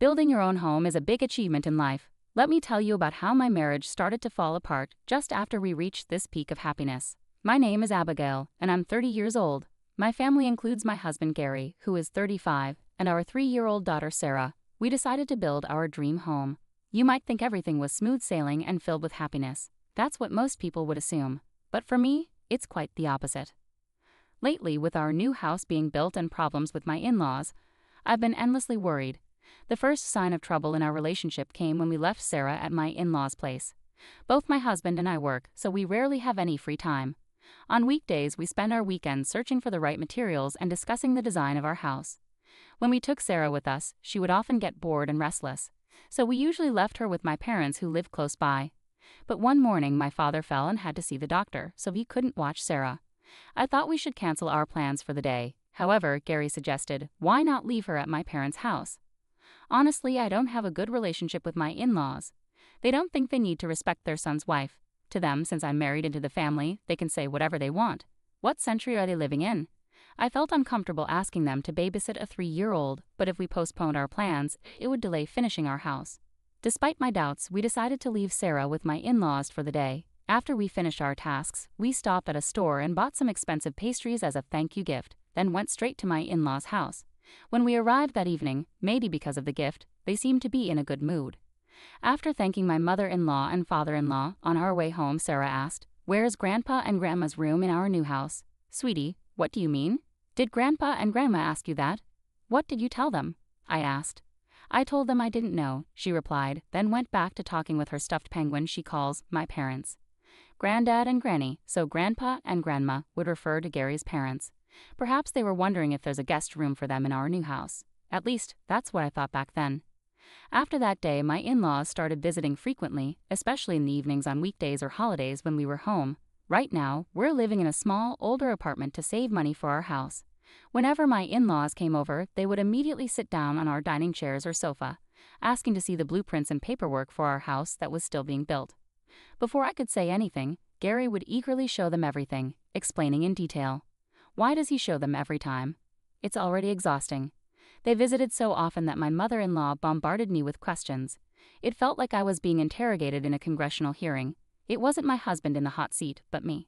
Building your own home is a big achievement in life. Let me tell you about how my marriage started to fall apart just after we reached this peak of happiness. My name is Abigail, and I'm 30 years old. My family includes my husband Gary, who is 35, and our 3-year-old daughter Sarah. We decided to build our dream home. You might think everything was smooth sailing and filled with happiness. That's what most people would assume. But for me, it's quite the opposite. Lately, with our new house being built and problems with my in-laws, I've been endlessly worried. The first sign of trouble in our relationship came when we left Sarah at my in-laws' place. Both my husband and I work, so we rarely have any free time. On weekdays, we spend our weekends searching for the right materials and discussing the design of our house. When we took Sarah with us, she would often get bored and restless, so we usually left her with my parents who live close by. But one morning, my father fell and had to see the doctor, so he couldn't watch Sarah. I thought we should cancel our plans for the day. However, Gary suggested, why not leave her at my parents' house? Honestly, I don't have a good relationship with my in-laws. They don't think they need to respect their son's wife. To them, since I'm married into the family, they can say whatever they want. What century are they living in? I felt uncomfortable asking them to babysit a 3-year-old, but if we postponed our plans, it would delay finishing our house. Despite my doubts, we decided to leave Sarah with my in-laws for the day. After we finished our tasks, we stopped at a store and bought some expensive pastries as a thank you gift, then went straight to my in-laws' house. When we arrived that evening, maybe because of the gift, they seemed to be in a good mood. After thanking my mother-in-law and father-in-law, on our way home, Sarah asked, "Where's Grandpa and Grandma's room in our new house?" "Sweetie, what do you mean? Did Grandpa and Grandma ask you that?" "What did you tell them?" I asked. "I told them I didn't know," she replied, then went back to talking with her stuffed penguin she calls my parents. Granddad and Granny, so Grandpa and Grandma would refer to Gary's parents. Perhaps they were wondering if there's a guest room for them in our new house. At least, that's what I thought back then. After that day, my in-laws started visiting frequently, especially in the evenings on weekdays or holidays when we were home. Right now, we're living in a small, older apartment to save money for our house. Whenever my in-laws came over, they would immediately sit down on our dining chairs or sofa, asking to see the blueprints and paperwork for our house that was still being built. Before I could say anything, Gary would eagerly show them everything, explaining in detail. Why does he show them every time? It's already exhausting. They visited so often that my mother-in-law bombarded me with questions. It felt like I was being interrogated in a congressional hearing. It wasn't my husband in the hot seat, but me.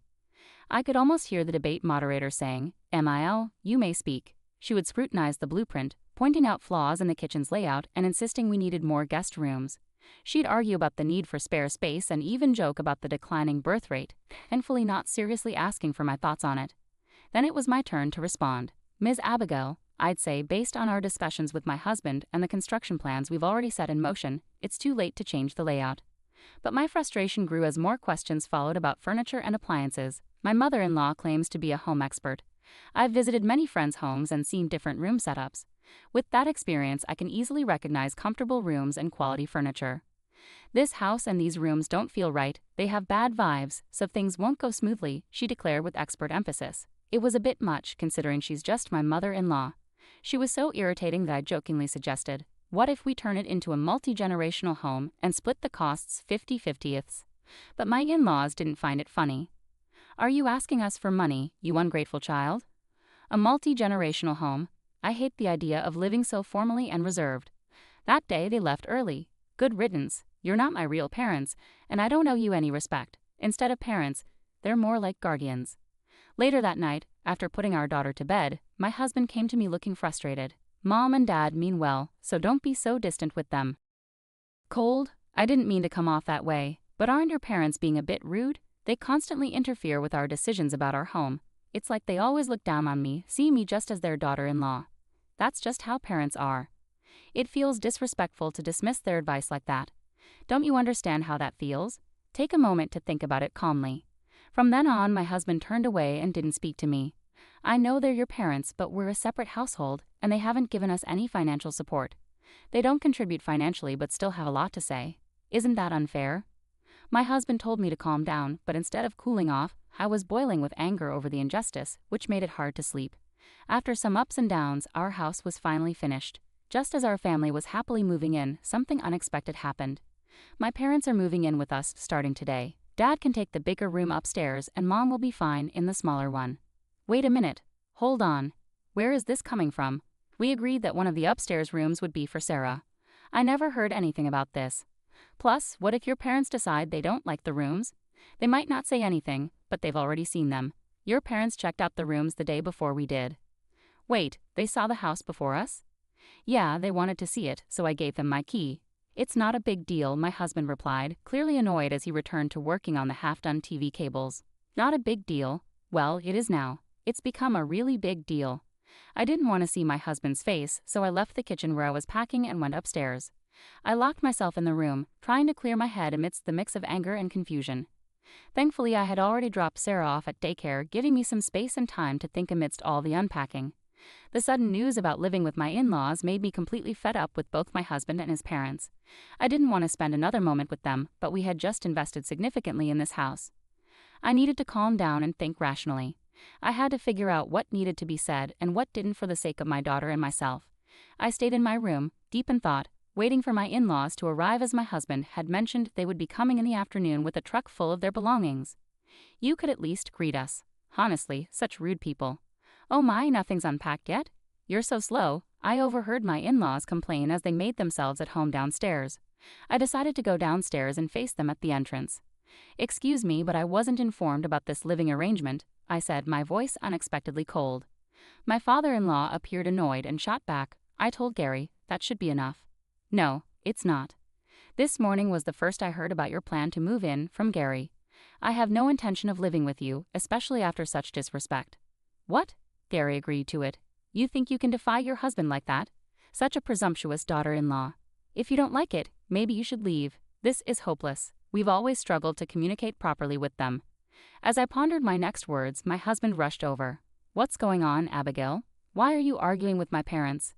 I could almost hear the debate moderator saying, "Mil, you may speak." She would scrutinize the blueprint, pointing out flaws in the kitchen's layout and insisting we needed more guest rooms. She'd argue about the need for spare space and even joke about the declining birth rate, thankfully not seriously asking for my thoughts on it. Then it was my turn to respond. "Ms. Abigail, I'd say based on our discussions with my husband and the construction plans we've already set in motion, it's too late to change the layout." But my frustration grew as more questions followed about furniture and appliances. My mother-in-law claims to be a home expert. I've visited many friends' homes and seen different room setups. With that experience, I can easily recognize comfortable rooms and quality furniture. "This house and these rooms don't feel right, they have bad vibes, so things won't go smoothly," she declared with expert emphasis. It was a bit much, considering she's just my mother-in-law. She was so irritating that I jokingly suggested, "What if we turn it into a multi-generational home and split the costs 50-50ths? But my in-laws didn't find it funny. "Are you asking us for money, you ungrateful child? A multi-generational home? I hate the idea of living so formally and reserved." That day, they left early. Good riddance. You're not my real parents, and I don't owe you any respect. Instead of parents, they're more like guardians. Later that night, after putting our daughter to bed, my husband came to me looking frustrated. "Mom and Dad mean well, so don't be so distant with them." Cold? I didn't mean to come off that way, but aren't your parents being a bit rude? They constantly interfere with our decisions about our home. It's like they always look down on me, see me just as their daughter-in-law. That's just how parents are. It feels disrespectful to dismiss their advice like that. Don't you understand how that feels? Take a moment to think about it calmly. From then on, my husband turned away and didn't speak to me. I know they're your parents, but we're a separate household, and they haven't given us any financial support. They don't contribute financially but still have a lot to say. Isn't that unfair? My husband told me to calm down, but instead of cooling off, I was boiling with anger over the injustice, which made it hard to sleep. After some ups and downs, our house was finally finished. Just as our family was happily moving in, something unexpected happened. My parents are moving in with us starting today. Dad can take the bigger room upstairs, and Mom will be fine in the smaller one. Wait a minute. Hold on. Where is this coming from? We agreed that one of the upstairs rooms would be for Sarah. I never heard anything about this. Plus, what if your parents decide they don't like the rooms? They might not say anything, but they've already seen them. Your parents checked out the rooms the day before we did. Wait, they saw the house before us? Yeah, they wanted to see it, so I gave them my key. It's not a big deal, my husband replied, clearly annoyed as he returned to working on the half-done TV cables. Not a big deal? Well, it is now. It's become a really big deal. I didn't want to see my husband's face, so I left the kitchen where I was packing and went upstairs. I locked myself in the room, trying to clear my head amidst the mix of anger and confusion. Thankfully, I had already dropped Sarah off at daycare, giving me some space and time to think amidst all the unpacking. The sudden news about living with my in-laws made me completely fed up with both my husband and his parents. I didn't want to spend another moment with them, but we had just invested significantly in this house. I needed to calm down and think rationally. I had to figure out what needed to be said and what didn't for the sake of my daughter and myself. I stayed in my room, deep in thought, waiting for my in-laws to arrive as my husband had mentioned they would be coming in the afternoon with a truck full of their belongings. You could at least greet us. Honestly, such rude people. Oh my, nothing's unpacked yet? You're so slow. I overheard my in-laws complain as they made themselves at home downstairs. I decided to go downstairs and face them at the entrance. Excuse me, but I wasn't informed about this living arrangement, I said, my voice unexpectedly cold. My father-in-law appeared annoyed and shot back. I told Gary, that should be enough. No, it's not. This morning was the first I heard about your plan to move in from Gary. I have no intention of living with you, especially after such disrespect. What? Gary agreed to it. You think you can defy your husband like that? Such a presumptuous daughter-in-law. If you don't like it, maybe you should leave. This is hopeless. We've always struggled to communicate properly with them. As I pondered my next words, my husband rushed over. What's going on, Abigail? Why are you arguing with my parents?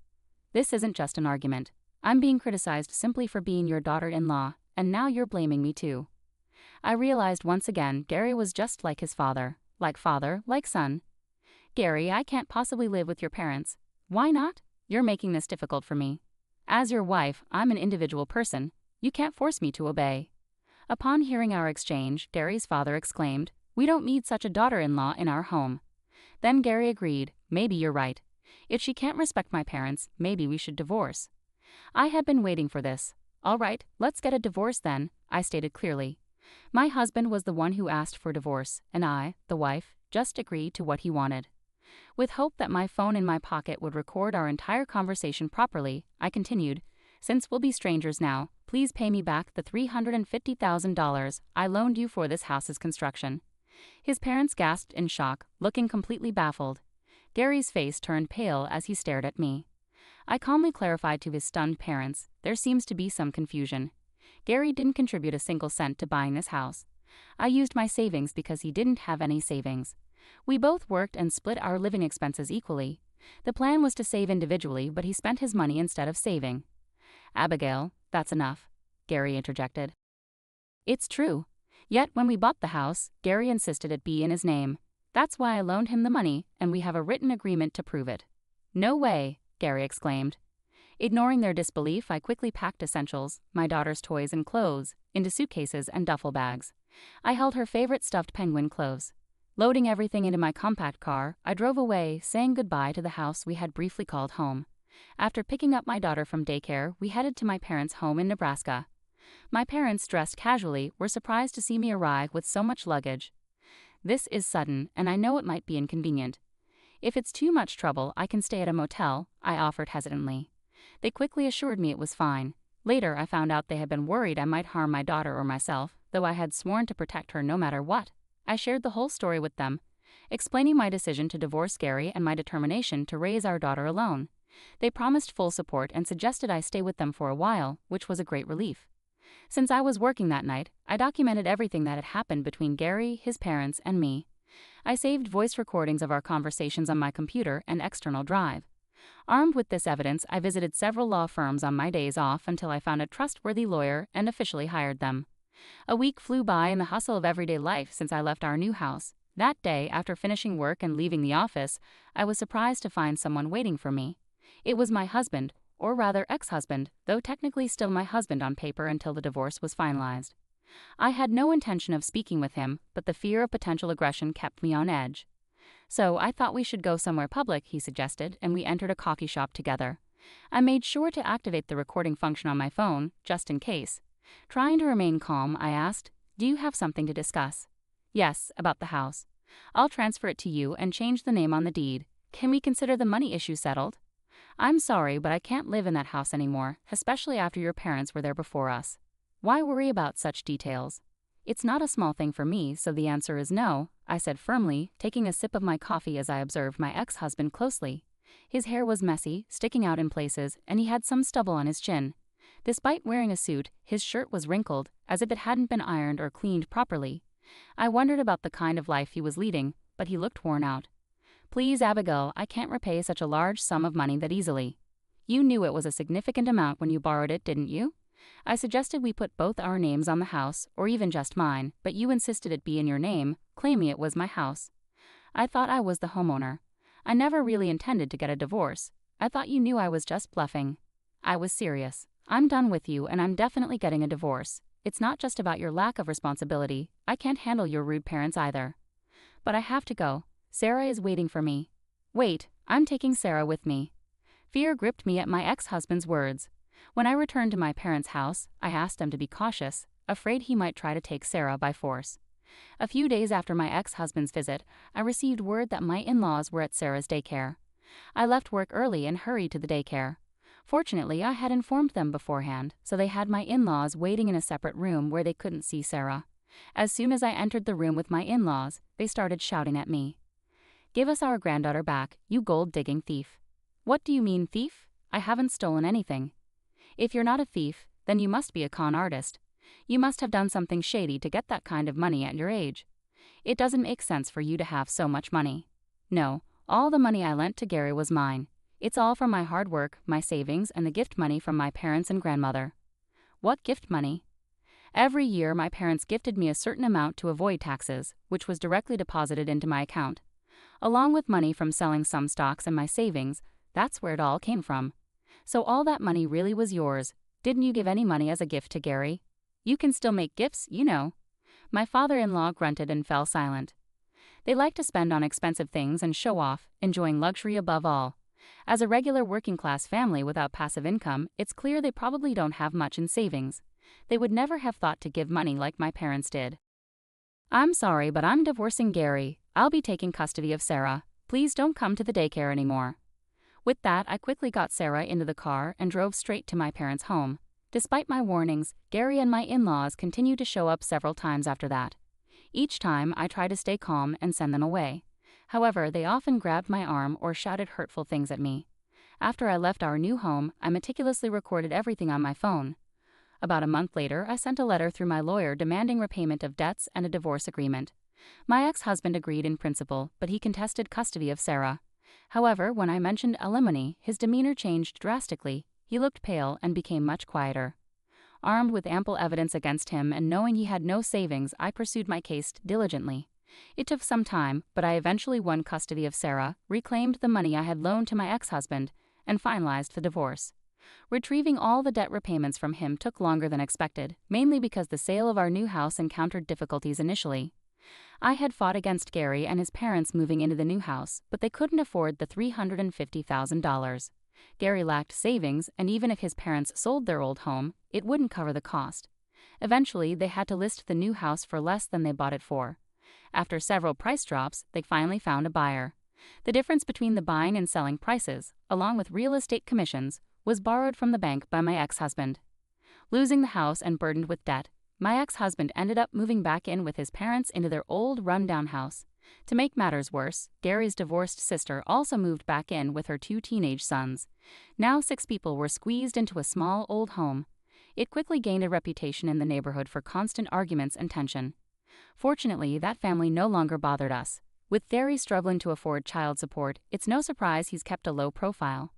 This isn't just an argument. I'm being criticized simply for being your daughter-in-law, and now you're blaming me too. I realized once again Gary was just like his father, like son. Gary, I can't possibly live with your parents. Why not? You're making this difficult for me. As your wife, I'm an individual person. You can't force me to obey. Upon hearing our exchange, Gary's father exclaimed, We don't need such a daughter-in-law in our home. Then Gary agreed, maybe you're right. If she can't respect my parents, maybe we should divorce. I had been waiting for this. All right, let's get a divorce then, I stated clearly. My husband was the one who asked for divorce, and I, the wife, just agreed to what he wanted. With hope that my phone in my pocket would record our entire conversation properly, I continued, Since we'll be strangers now, please pay me back the $350,000 I loaned you for this house's construction. His parents gasped in shock, looking completely baffled. Gary's face turned pale as he stared at me. I calmly clarified to his stunned parents, there seems to be some confusion. Gary didn't contribute a single cent to buying this house. I used my savings because he didn't have any savings. We both worked and split our living expenses equally. The plan was to save individually, but he spent his money instead of saving. Abigail, that's enough, Gary interjected. It's true. Yet when we bought the house, Gary insisted it be in his name. That's why I loaned him the money, and we have a written agreement to prove it. No way, Gary exclaimed. Ignoring their disbelief, I quickly packed essentials, my daughter's toys and clothes, into suitcases and duffel bags. I held her favorite stuffed penguin close. Loading everything into my compact car, I drove away, saying goodbye to the house we had briefly called home. After picking up my daughter from daycare, we headed to my parents' home in Nebraska. My parents, dressed casually, were surprised to see me arrive with so much luggage. This is sudden, and I know it might be inconvenient. If it's too much trouble, I can stay at a motel, I offered hesitantly. They quickly assured me it was fine. Later, I found out they had been worried I might harm my daughter or myself, though I had sworn to protect her no matter what. I shared the whole story with them, explaining my decision to divorce Gary and my determination to raise our daughter alone. They promised full support and suggested I stay with them for a while, which was a great relief. Since I was working that night, I documented everything that had happened between Gary, his parents, and me. I saved voice recordings of our conversations on my computer and external drive. Armed with this evidence, I visited several law firms on my days off until I found a trustworthy lawyer and officially hired them. A week flew by in the hustle of everyday life since I left our new house. That day, after finishing work and leaving the office, I was surprised to find someone waiting for me. It was my husband, or rather ex-husband, though technically still my husband on paper until the divorce was finalized. I had no intention of speaking with him, but the fear of potential aggression kept me on edge. So I thought we should go somewhere public, he suggested, and we entered a coffee shop together. I made sure to activate the recording function on my phone, just in case. Trying to remain calm, I asked, "Do you have something to discuss?" "Yes, about the house. I'll transfer it to you and change the name on the deed. Can we consider the money issue settled?" "I'm sorry, but I can't live in that house anymore, especially after your parents were there before us." "Why worry about such details?" "It's not a small thing for me, so the answer is no," I said firmly, taking a sip of my coffee as I observed my ex-husband closely. His hair was messy, sticking out in places, and he had some stubble on his chin. Despite wearing a suit, his shirt was wrinkled, as if it hadn't been ironed or cleaned properly. I wondered about the kind of life he was leading, but he looked worn out. "Please, Abigail, I can't repay such a large sum of money that easily." "You knew it was a significant amount when you borrowed it, didn't you?" "I suggested we put both our names on the house, or even just mine, but you insisted it be in your name, claiming it was my house." "I thought I was the homeowner. I never really intended to get a divorce. I thought you knew I was just bluffing." "I was serious. I'm done with you, and I'm definitely getting a divorce. It's not just about your lack of responsibility. I can't handle your rude parents either." "But I have to go. Sarah is waiting for me." "Wait, I'm taking Sarah with me." Fear gripped me at my ex-husband's words. When I returned to my parents' house, I asked them to be cautious, afraid he might try to take Sarah by force. A few days after my ex-husband's visit, I received word that my in-laws were at Sarah's daycare. I left work early and hurried to the daycare. Fortunately, I had informed them beforehand, so they had my in-laws waiting in a separate room where they couldn't see Sarah. As soon as I entered the room with my in-laws, they started shouting at me. "Give us our granddaughter back, you gold-digging thief." "What do you mean, thief? I haven't stolen anything." "If you're not a thief, then you must be a con artist. You must have done something shady to get that kind of money at your age. It doesn't make sense for you to have so much money." "No, all the money I lent to Gary was mine. It's all from my hard work, my savings, and the gift money from my parents and grandmother." "What gift money?" "Every year my parents gifted me a certain amount to avoid taxes, which was directly deposited into my account. Along with money from selling some stocks and my savings, that's where it all came from." "So all that money really was yours. Didn't you give any money as a gift to Gary?" "You can still make gifts, you know." My father-in-law grunted and fell silent. "They like to spend on expensive things and show off, enjoying luxury above all. As a regular working-class family without passive income, it's clear they probably don't have much in savings. They would never have thought to give money like my parents did." "I'm sorry, but I'm divorcing Gary. I'll be taking custody of Sarah. Please don't come to the daycare anymore." With that, I quickly got Sarah into the car and drove straight to my parents' home. Despite my warnings, Gary and my in-laws continued to show up several times after that. Each time, I tried to stay calm and send them away. However, they often grabbed my arm or shouted hurtful things at me. After I left our new home, I meticulously recorded everything on my phone. About a month later, I sent a letter through my lawyer demanding repayment of debts and a divorce agreement. My ex-husband agreed in principle, but he contested custody of Sarah. However, when I mentioned alimony, his demeanor changed drastically. He looked pale and became much quieter. Armed with ample evidence against him and knowing he had no savings, I pursued my case diligently. It took some time, but I eventually won custody of Sarah, reclaimed the money I had loaned to my ex-husband, and finalized the divorce. Retrieving all the debt repayments from him took longer than expected, mainly because the sale of our new house encountered difficulties initially. I had fought against Gary and his parents moving into the new house, but they couldn't afford the $350,000. Gary lacked savings, and even if his parents sold their old home, it wouldn't cover the cost. Eventually, they had to list the new house for less than they bought it for. After several price drops, they finally found a buyer. The difference between the buying and selling prices, along with real estate commissions, was borrowed from the bank by my ex-husband. Losing the house and burdened with debt, my ex-husband ended up moving back in with his parents into their old, run-down house. To make matters worse, Gary's divorced sister also moved back in with her 2 teenage sons. Now 6 people were squeezed into a small, old home. It quickly gained a reputation in the neighborhood for constant arguments and tension. Fortunately, that family no longer bothered us. With Gary struggling to afford child support, it's no surprise he's kept a low profile.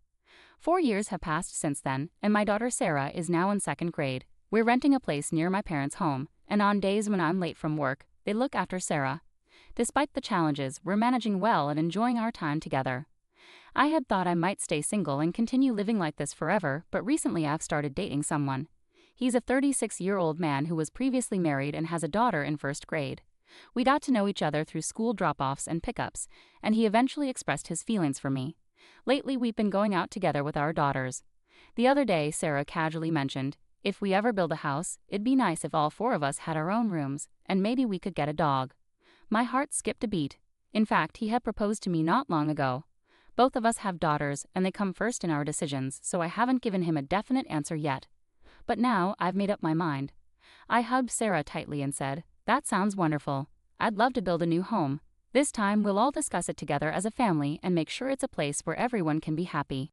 4 years have passed since then, and my daughter Sarah is now in 2nd grade. We're renting a place near my parents' home, and on days when I'm late from work, they look after Sarah. Despite the challenges, we're managing well and enjoying our time together. I had thought I might stay single and continue living like this forever, but recently I've started dating someone. He's a 36-year-old man who was previously married and has a daughter in 1st grade. We got to know each other through school drop-offs and pickups, and he eventually expressed his feelings for me. Lately, we've been going out together with our daughters. The other day, Sarah casually mentioned, if we ever build a house, it'd be nice if all four of us had our own rooms, and maybe we could get a dog. My heart skipped a beat. In fact, he had proposed to me not long ago. Both of us have daughters, and they come first in our decisions, so I haven't given him a definite answer yet. But now, I've made up my mind. I hugged Sarah tightly and said, "That sounds wonderful. I'd love to build a new home. This time, we'll all discuss it together as a family and make sure it's a place where everyone can be happy."